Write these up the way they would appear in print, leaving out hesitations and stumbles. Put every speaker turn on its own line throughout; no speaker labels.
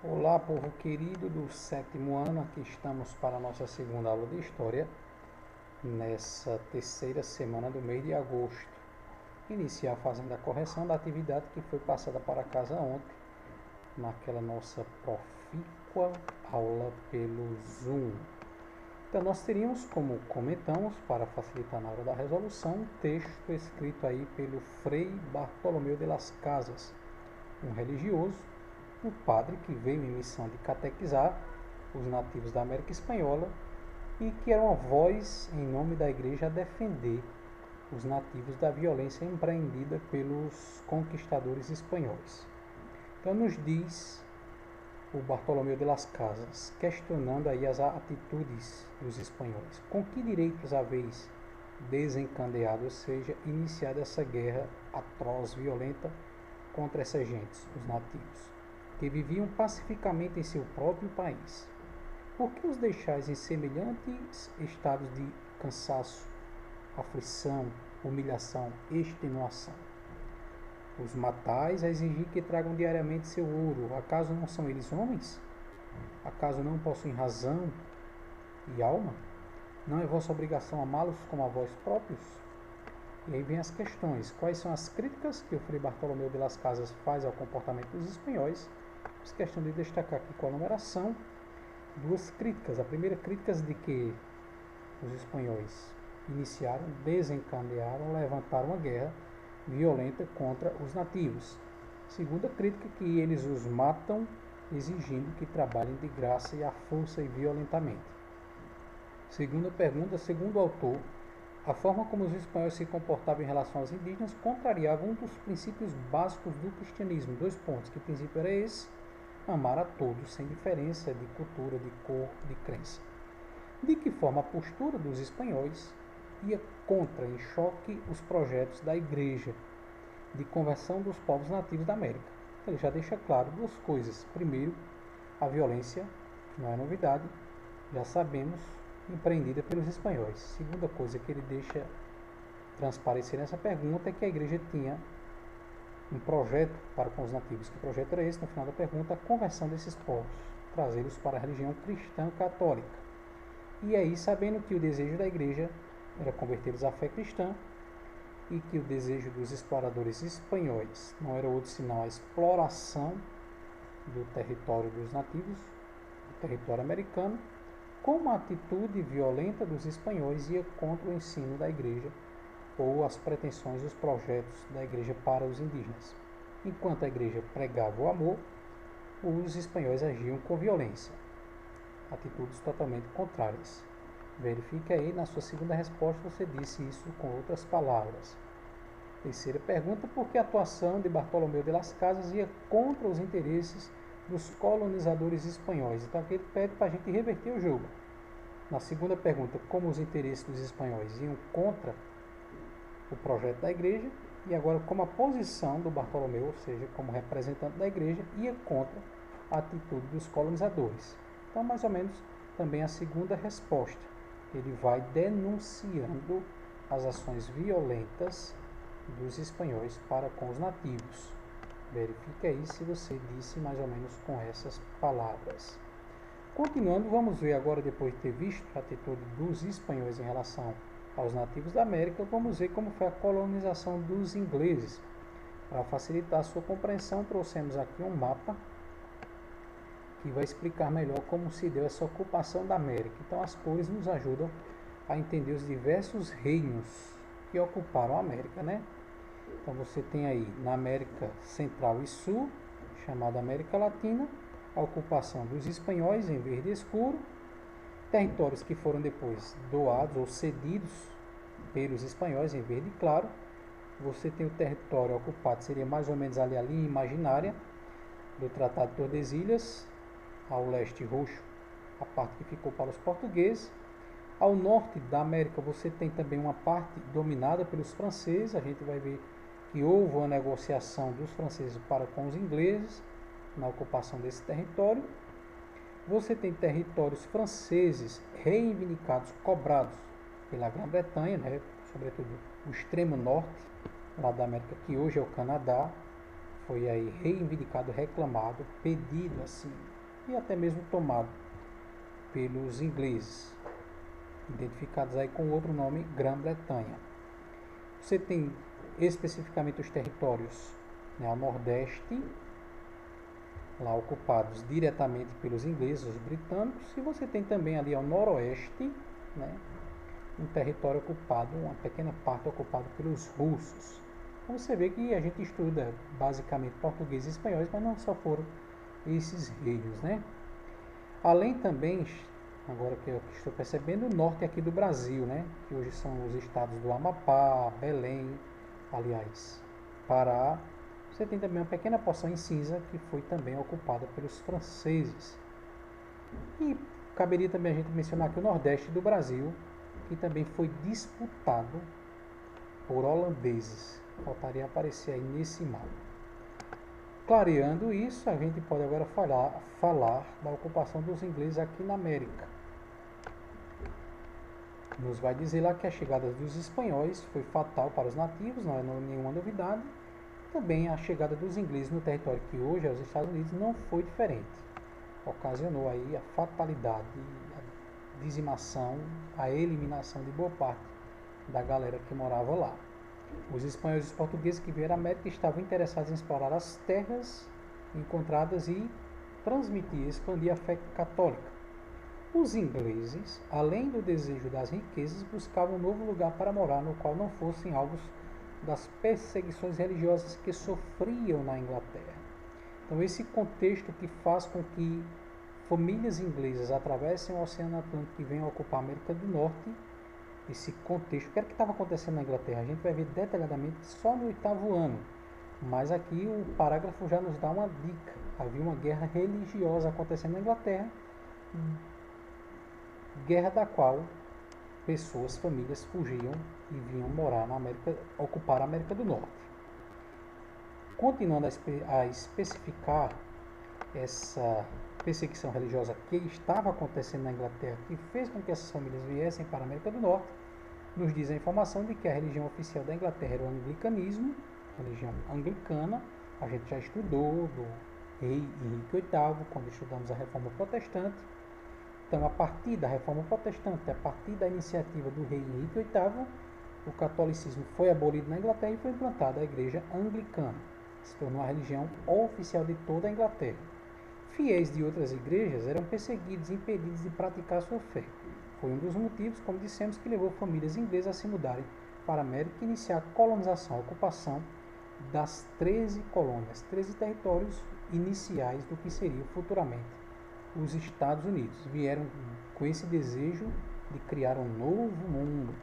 Olá, povo querido do 7º ano, aqui estamos para a nossa segunda aula de História, nessa terceira semana do mês de agosto. Iniciar fazendo a correção da atividade que foi passada para casa ontem, naquela nossa profícua aula pelo Zoom. Então, nós teríamos, como comentamos, para facilitar na hora da resolução, um texto escrito aí pelo Frei Bartolomeu de las Casas, um religioso, um padre que veio em missão de catequizar os nativos da América Espanhola e que era uma voz em nome da igreja a defender os nativos da violência empreendida pelos conquistadores espanhóis. Então nos diz o Bartolomeu de las Casas, questionando aí as atitudes dos espanhóis. Com que direitos haveis desencadeado, ou seja, iniciado essa guerra atroz, violenta contra essas gentes, os nativos, que viviam pacificamente em seu próprio país? Por que os deixais em semelhantes estados de cansaço, aflição, humilhação, extenuação? Os matais a exigir que tragam diariamente seu ouro. Acaso não são eles homens? Acaso não possuem razão e alma? Não é vossa obrigação amá-los como a vós próprios? E aí vem as questões. Quais são as críticas que o Frei Bartolomeu de las Casas faz ao comportamento dos espanhóis? Fiz questão de destacar aqui com a numeração duas críticas. A primeira crítica de que os espanhóis iniciaram, desencadearam, levantaram uma guerra violenta contra os nativos. Segunda crítica, que eles os matam, exigindo que trabalhem de graça e à força e violentamente. Segunda pergunta, segundo o autor, a forma como os espanhóis se comportavam em relação aos indígenas contrariava um dos princípios básicos do cristianismo. 2 pontos. Que princípio era esse? Amar a todos, sem diferença de cultura, de cor, de crença. De que forma a postura dos espanhóis ia contra, em choque, os projetos da igreja de conversão dos povos nativos da América. Ele já deixa claro 2 coisas. Primeiro, a violência, que não é novidade, já sabemos, empreendida pelos espanhóis. Segunda coisa que ele deixa transparecer nessa pergunta é que a igreja tinha um projeto para com os nativos. Que projeto era esse? No final da pergunta, a conversão desses povos, trazê-los para a religião cristã católica. E aí, sabendo que o desejo da igreja era convertê-los à fé cristã e que o desejo dos exploradores espanhóis não era outro senão a exploração do território dos nativos, do território americano, como a atitude violenta dos espanhóis ia contra o ensino da igreja ou as pretensões e os projetos da igreja para os indígenas. Enquanto a igreja pregava o amor, os espanhóis agiam com violência. Atitudes totalmente contrárias. Verifique aí, na sua segunda resposta você disse isso com outras palavras. Terceira pergunta, por que a atuação de Bartolomeu de las Casas ia contra os interesses dos colonizadores espanhóis? Então aqui ele pede para a gente reverter o jogo. Na segunda pergunta, como os interesses dos espanhóis iam contra o projeto da igreja, e agora como a posição do Bartolomeu, ou seja, como representante da igreja, ia contra a atitude dos colonizadores. Então, mais ou menos, também a segunda resposta. Ele vai denunciando as ações violentas dos espanhóis para com os nativos. Verifique aí se você disse mais ou menos com essas palavras. Continuando, vamos ver agora, depois de ter visto a atitude dos espanhóis em relação aos nativos da América, vamos ver como foi a colonização dos ingleses. Para facilitar a sua compreensão, trouxemos aqui um mapa que vai explicar melhor como se deu essa ocupação da América. Então as cores nos ajudam a entender os diversos reinos que ocuparam a América, né? Então você tem aí na América Central e Sul, chamada América Latina, a ocupação dos espanhóis em verde escuro, territórios que foram depois doados ou cedidos pelos espanhóis em verde claro. Você tem o território ocupado, seria mais ou menos ali a linha imaginária do Tratado de Tordesilhas, ao leste roxo, a parte que ficou para os portugueses. Ao norte da América você tem também uma parte dominada pelos franceses. A gente vai ver que houve uma negociação dos franceses para com os ingleses na ocupação desse território. Você tem territórios franceses reivindicados, cobrados pela Grã-Bretanha, né, sobretudo o extremo norte, lá da América, que hoje é o Canadá, foi aí reivindicado, reclamado, pedido assim, e até mesmo tomado pelos ingleses, identificados aí com outro nome, Grã-Bretanha. Você tem especificamente os territórios, né, ao nordeste, lá ocupados diretamente pelos ingleses, os britânicos, e você tem também ali ao noroeste, né, um território ocupado, uma pequena parte ocupada pelos russos. Então você vê que a gente estuda basicamente português e espanhóis, mas não só foram esses reinos, né? Além também, agora que eu estou percebendo, o norte aqui do Brasil, né? Que hoje são os estados do Amapá, Belém, aliás, Pará. Você tem também uma pequena porção em cinza que foi também ocupada pelos franceses. E caberia também a gente mencionar aqui o nordeste do Brasil, que também foi disputado por holandeses. Faltaria aparecer aí nesse mapa. Clareando isso, a gente pode agora falar da ocupação dos ingleses aqui na América. Nos vai dizer lá que a chegada dos espanhóis foi fatal para os nativos, não é nenhuma novidade. Também a chegada dos ingleses no território que hoje é os Estados Unidos não foi diferente. Ocasionou aí a fatalidade, a dizimação, a eliminação de boa parte da galera que morava lá. Os espanhóis e os portugueses que vieram à América estavam interessados em explorar as terras encontradas e transmitir e expandir a fé católica. Os ingleses, além do desejo das riquezas, buscavam um novo lugar para morar, no qual não fossem alvos das perseguições religiosas que sofriam na Inglaterra. Então esse contexto que faz com que famílias inglesas atravessem o Oceano Atlântico e venham ocupar a América do Norte, esse contexto, o que era que estava acontecendo na Inglaterra? A gente vai ver detalhadamente só no 8º ano, mas aqui o parágrafo já nos dá uma dica. Havia uma guerra religiosa acontecendo na Inglaterra, guerra da qual pessoas, famílias fugiam e vinham morar na América, ocupar a América do Norte. Continuando a especificar essa perseguição religiosa que estava acontecendo na Inglaterra, que fez com que essas famílias viessem para a América do Norte, nos diz a informação de que a religião oficial da Inglaterra era o anglicanismo, religião anglicana. A gente já estudou do rei Henrique VIII, quando estudamos a Reforma Protestante. Então, a partir da Reforma Protestante, a partir da iniciativa do rei Henrique VIII, o catolicismo foi abolido na Inglaterra e foi implantada a Igreja Anglicana, que se tornou a religião oficial de toda a Inglaterra. Fiéis de outras igrejas eram perseguidos e impedidos de praticar sua fé. Foi um dos motivos, como dissemos, que levou famílias inglesas a se mudarem para a América e iniciar a colonização, a ocupação das 13 colônias, 13 territórios iniciais do que seria futuramente os Estados Unidos. Vieram com esse desejo de criar um novo mundo.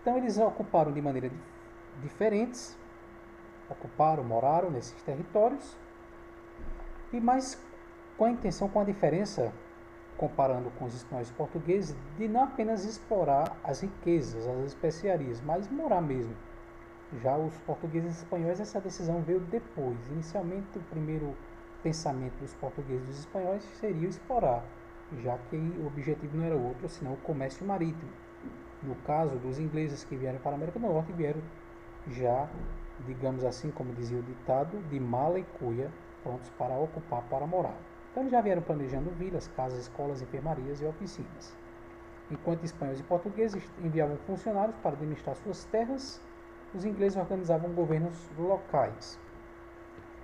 Então eles ocuparam de maneiras diferentes, moraram nesses territórios, e mais com a intenção, com a diferença, comparando com os espanhóis portugueses, de não apenas explorar as riquezas, as especiarias, mas morar mesmo. Já os portugueses e espanhóis, essa decisão veio depois. Inicialmente, o primeiro pensamento dos portugueses e dos espanhóis seria explorar, já que o objetivo não era outro, senão o comércio marítimo. No caso dos ingleses que vieram para a América do Norte, vieram já, digamos assim, como dizia o ditado, de mala e cuia, prontos para ocupar, para morar. Então eles já vieram planejando vilas, casas, escolas, enfermarias e oficinas. Enquanto espanhóis e portugueses enviavam funcionários para administrar suas terras, os ingleses organizavam governos locais,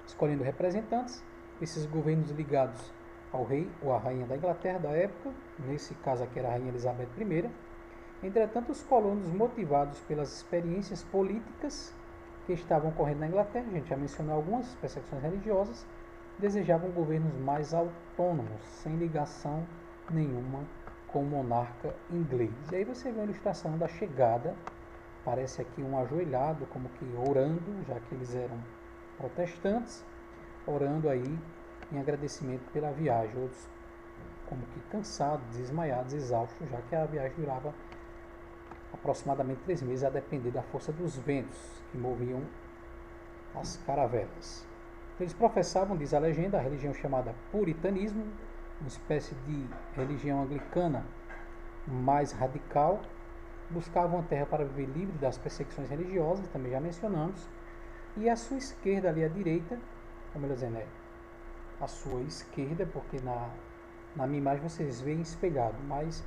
escolhendo representantes. Esses governos ligados ao rei ou à rainha da Inglaterra da época, nesse caso aqui era a rainha Elizabeth I. Entretanto, os colonos, motivados pelas experiências políticas que estavam ocorrendo na Inglaterra, a gente já mencionou algumas perseguições religiosas, desejavam governos mais autônomos, sem ligação nenhuma com o monarca inglês. E aí você vê a ilustração da chegada, parece aqui um ajoelhado, como que orando, já que eles eram protestantes, orando aí em agradecimento pela viagem, outros como que cansados, desmaiados, exaustos, já que a viagem durava aproximadamente 3 meses, a depender da força dos ventos que moviam as caravelas. Eles professavam, diz a legenda, a religião chamada puritanismo, uma espécie de religião anglicana mais radical, buscavam a terra para viver livre das perseguições religiosas, também já mencionamos, e à sua esquerda, ali à direita, como melhor dizendo, à sua esquerda, porque na minha imagem vocês veem espelhado, mas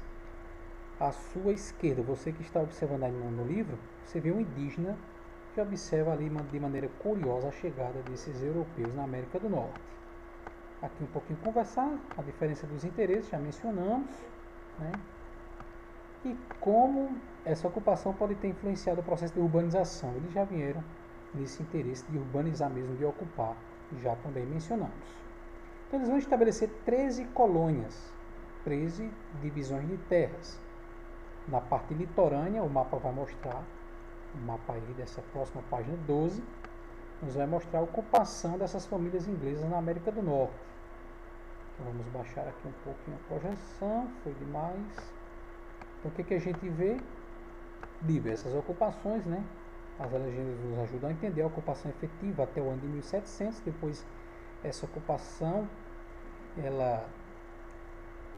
à sua esquerda, você que está observando aí no livro, você vê um indígena que observa ali de maneira curiosa a chegada desses europeus na América do Norte. Aqui um pouquinho conversar, a diferença dos interesses, já mencionamos, né? E como essa ocupação pode ter influenciado o processo de urbanização. Eles já vieram nesse interesse de urbanizar mesmo, de ocupar, já também mencionamos. Então eles vão estabelecer 13 colônias, 13 divisões de terras. Na parte litorânea, o mapa vai mostrar, o mapa aí dessa próxima página 12, nos vai mostrar a ocupação dessas famílias inglesas na América do Norte. Então vamos baixar aqui um pouquinho a projeção, foi demais. Então o que a gente vê? Diversas ocupações, né? As legendas nos ajudam a entender a ocupação efetiva até o ano de 1700, depois essa ocupação ela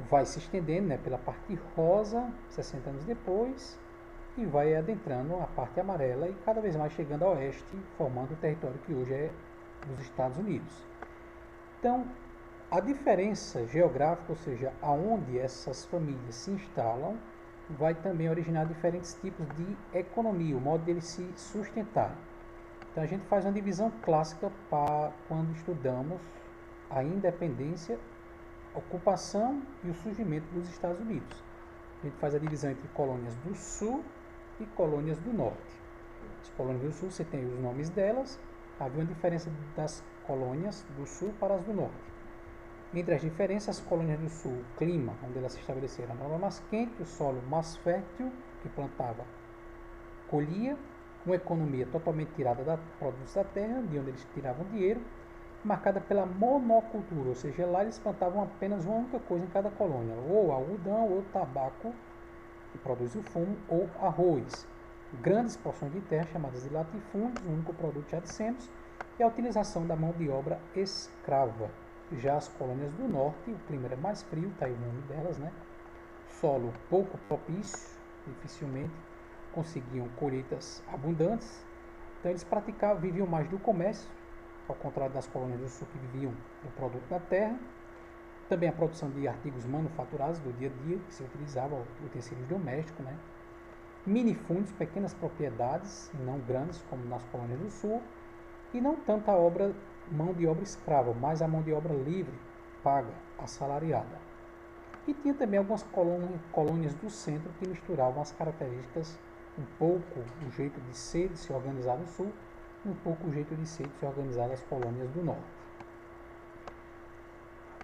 vai se estendendo, né, pela parte rosa, 60 anos depois, e vai adentrando a parte amarela e cada vez mais chegando a oeste, formando o território que hoje é dos Estados Unidos. Então, a diferença geográfica, ou seja, aonde essas famílias se instalam, vai também originar diferentes tipos de economia, o modo deles se sustentarem. Então, a gente faz uma divisão clássica para quando estudamos a independência, ocupação e o surgimento dos Estados Unidos. A gente faz a divisão entre colônias do sul e colônias do norte. As colônias do sul, você tem os nomes delas, havia uma diferença das colônias do sul para as do norte. Entre as diferenças, as colônias do sul, o clima, onde elas se estabeleceram, a norma mais quente, o solo mais fértil, que plantava, colhia, uma economia totalmente tirada da produtos da terra, de onde eles tiravam dinheiro, marcada pela monocultura, ou seja, lá eles plantavam apenas uma única coisa em cada colônia, ou algodão, ou tabaco, que produz o fumo, ou arroz. Grandes porções de terra, chamadas de latifúndios, o único produto já dissemos, e a utilização da mão de obra escrava. Já as colônias do norte, o clima era mais frio, está aí o nome delas, né? Solo pouco propício, dificilmente conseguiam colheitas abundantes, então eles viviam mais do comércio, ao contrário das colônias do sul que viviam do produto da terra. Também a produção de artigos manufaturados do dia a dia, que se utilizava utensílios domésticos, né? Minifúndios, pequenas propriedades, não grandes como nas colônias do sul, e não tanta mão de obra escrava, mas a mão de obra livre, paga, assalariada. E tinha também algumas colônias do centro que misturavam as características, um pouco o jeito de ser, de se organizar no sul, um pouco o jeito de ser, de se organizar das colônias do norte.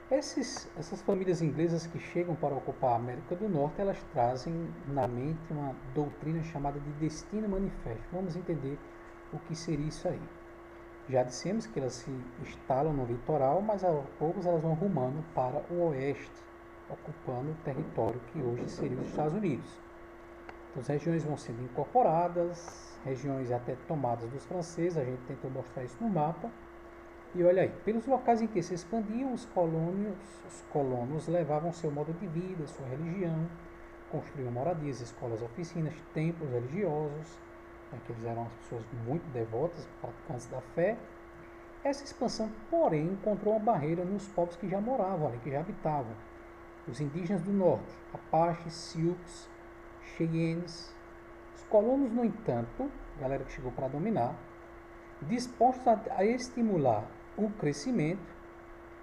Essas famílias inglesas que chegam para ocupar a América do Norte, elas trazem na mente uma doutrina chamada de destino manifesto. Vamos entender o que seria isso aí. Já dissemos que elas se instalam no litoral, mas aos poucos elas vão rumando para o oeste, ocupando o território que hoje seria os Estados Unidos. Então, as regiões vão sendo incorporadas, regiões até tomadas dos franceses, a gente tentou mostrar isso no mapa. E olha aí, pelos locais em que se expandiam, os colonos levavam seu modo de vida, sua religião, construíam moradias, escolas, oficinas, templos religiosos, que eles eram pessoas muito devotas, praticantes da fé. Essa expansão, porém, encontrou uma barreira nos povos que já moravam ali, que já habitavam. Os indígenas do norte, Apaches, Sioux, Cheyennes. Os colonos, no entanto, a galera que chegou para dominar, dispostos a estimular o crescimento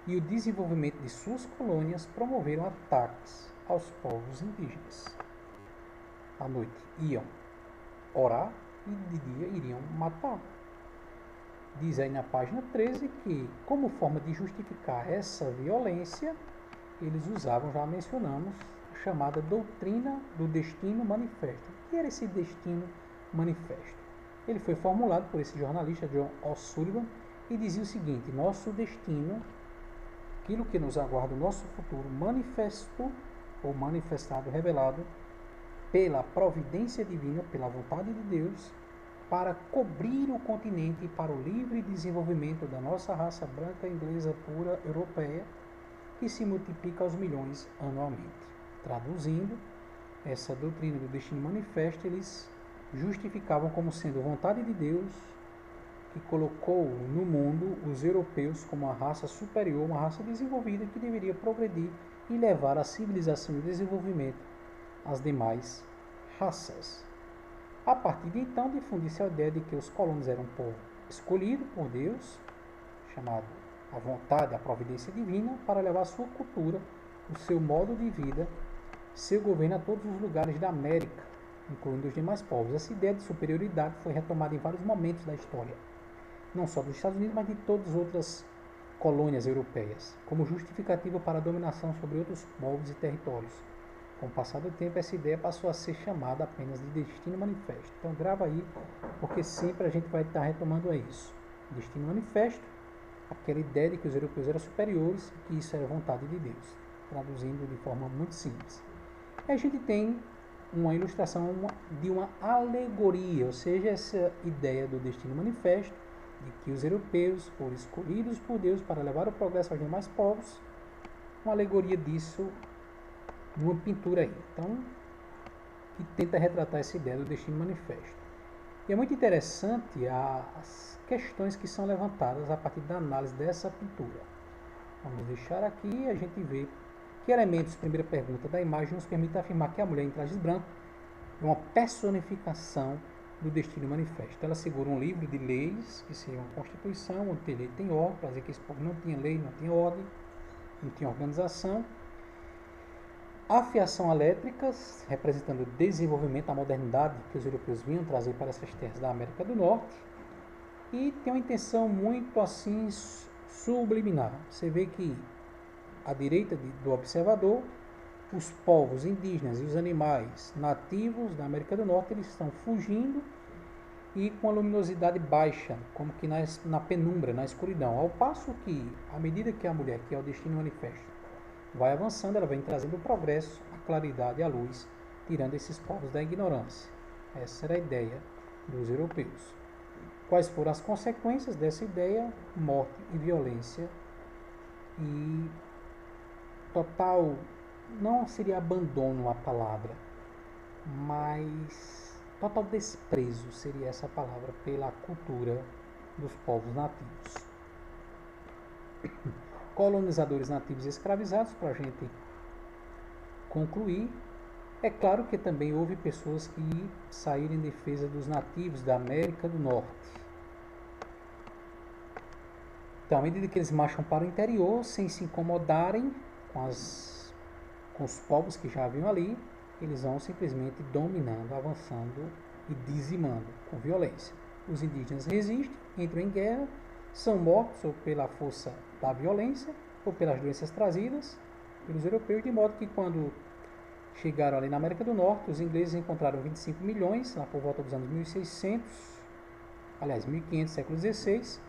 e o desenvolvimento de suas colônias, promoveram ataques aos povos indígenas. À noite iam orar e de dia iriam matar. Diz aí na página 13 que, como forma de justificar essa violência, eles usavam, já mencionamos, a chamada doutrina do destino manifesto. O que era esse destino manifesto? Ele foi formulado por esse jornalista John O'Sullivan e dizia o seguinte: nosso destino, aquilo que nos aguarda, o nosso futuro manifesto ou manifestado, revelado pela providência divina, pela vontade de Deus, para cobrir o continente para o livre desenvolvimento da nossa raça branca, inglesa, pura, europeia, que se multiplica aos milhões anualmente. Traduzindo, essa doutrina do destino manifesto, eles justificavam como sendo vontade de Deus que colocou no mundo os europeus como uma raça superior, uma raça desenvolvida que deveria progredir e levar a civilização e o desenvolvimento às demais raças. A partir de então, difundiu-se a ideia de que os colonos eram um povo escolhido por Deus, chamado a vontade, a providência divina, para levar sua cultura, o seu modo de vida, seu governo a todos os lugares da América, incluindo os demais povos. Essa ideia de superioridade foi retomada em vários momentos da história, não só dos Estados Unidos, mas de todas as outras colônias europeias, como justificativa para a dominação sobre outros povos e territórios. Com o passar do tempo, essa ideia passou a ser chamada apenas de destino manifesto. Então grava aí, porque sempre a gente vai estar retomando a isso. Destino manifesto, aquela ideia de que os europeus eram superiores e que isso era vontade de Deus, traduzindo de forma muito simples. E a gente tem uma ilustração de uma alegoria, ou seja, essa ideia do destino manifesto, de que os europeus foram escolhidos por Deus para levar o progresso aos demais povos, uma alegoria disso numa pintura aí, então, que tenta retratar essa ideia do destino manifesto. E é muito interessante as questões que são levantadas a partir da análise dessa pintura. Vamos deixar aqui e a gente vê que elementos, primeira pergunta, da imagem nos permite afirmar que a mulher em trajes brancos é uma personificação do destino manifesto. Ela segura um livro de leis, que seria uma constituição, onde tem lei, tem ordem, para dizer que esse povo não tinha lei, não tinha ordem, não tinha organização. A fiação elétrica, representando o desenvolvimento, a modernidade que os europeus vinham trazer para essas terras da América do Norte. E tem uma intenção muito assim subliminar. Você vê que à direita do observador, os povos indígenas e os animais nativos da América do Norte, eles estão fugindo e com a luminosidade baixa, como que na penumbra, na escuridão. Ao passo que, à medida que a mulher, que é o destino manifesto, vai avançando, ela vem trazendo o progresso, a claridade e a luz, tirando esses povos da ignorância. Essa era a ideia dos europeus. Quais foram as consequências dessa ideia? Morte e violência e total, não seria abandono a palavra, mas total desprezo seria essa palavra pela cultura dos povos nativos. Colonizadores nativos e escravizados, para a gente concluir, é claro que também houve pessoas que saíram em defesa dos nativos da América do Norte. Então, à medida que eles marcham para o interior, sem se incomodarem com os povos que já haviam ali, eles vão simplesmente dominando, avançando e dizimando com violência. Os indígenas resistem, entram em guerra, são mortos ou pela força da violência ou pelas doenças trazidas pelos europeus, de modo que quando chegaram ali na América do Norte, os ingleses encontraram 25 milhões, lá por volta dos anos 1600, aliás, 1500, século XVI.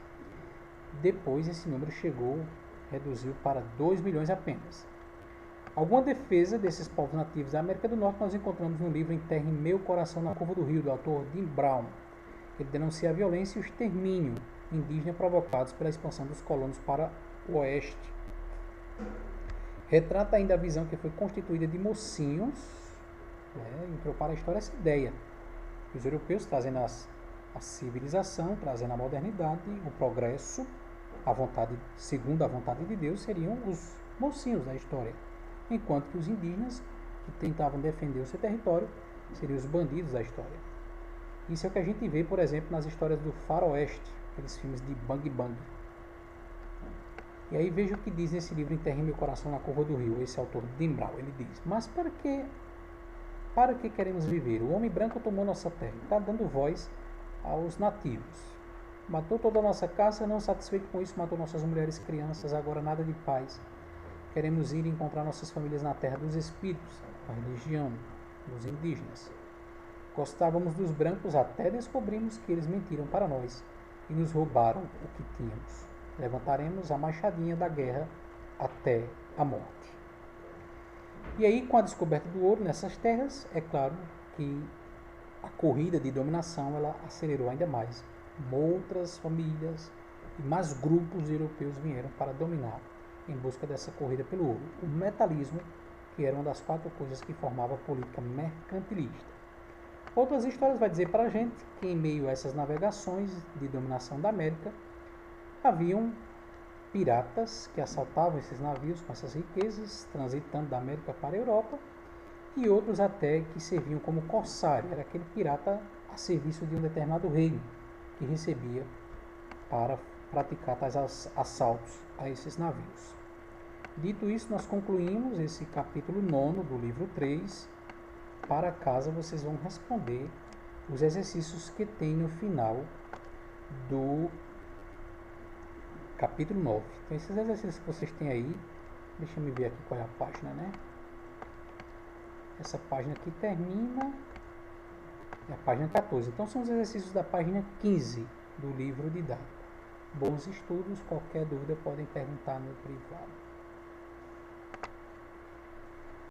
Depois esse número reduziu para 2 milhões apenas. Alguma defesa desses povos nativos da América do Norte nós encontramos no livro Enterre Meu Coração na Curva do Rio, do autor Jim Brown. Ele denuncia a violência e o extermínio indígena provocados pela expansão dos colonos para o oeste. Retrata ainda a visão que foi constituída de mocinhos, entrou para a história essa ideia. Os europeus trazendo a civilização, trazendo a modernidade, o progresso, a vontade, segundo a vontade de Deus, seriam os mocinhos da história. Enquanto que os indígenas, que tentavam defender o seu território, seriam os bandidos da história. Isso é o que a gente vê, por exemplo, nas histórias do faroeste, aqueles filmes de Bang Bang. E aí veja o que diz nesse livro Enterre Meu Coração na Curva do Rio, esse autor Jim Brown. Ele diz: mas para que queremos viver? O homem branco tomou nossa terra, está dando voz aos nativos. Matou toda a nossa casa, não satisfeito com isso, matou nossas mulheres e crianças, agora nada de paz. Queremos ir encontrar nossas famílias na terra dos espíritos, a religião dos indígenas. Gostávamos dos brancos até descobrimos que eles mentiram para nós e nos roubaram o que tínhamos. Levantaremos a machadinha da guerra até a morte. E aí, com a descoberta do ouro nessas terras, é claro que a corrida de dominação ela acelerou ainda mais. Outras famílias e mais grupos europeus vieram para dominar em busca dessa corrida pelo ouro. O metalismo, que era uma das 4 coisas que formava a política mercantilista. Outras histórias vai dizer para a gente que em meio a essas navegações de dominação da América, haviam piratas que assaltavam esses navios com essas riquezas, transitando da América para a Europa, e outros até que serviam como corsário, era aquele pirata a serviço de um determinado reino, que recebia para praticar tais assaltos a esses navios. Dito isso, nós concluímos esse capítulo 9 do livro 3. Para casa vocês vão responder os exercícios que tem no final do capítulo 9. Então, esses exercícios que vocês têm aí, deixa eu ver aqui qual é a página, né? Essa página aqui termina, é a página 14. Então, são os exercícios da página 15 do livro didático. Bons estudos, qualquer dúvida podem perguntar no privado.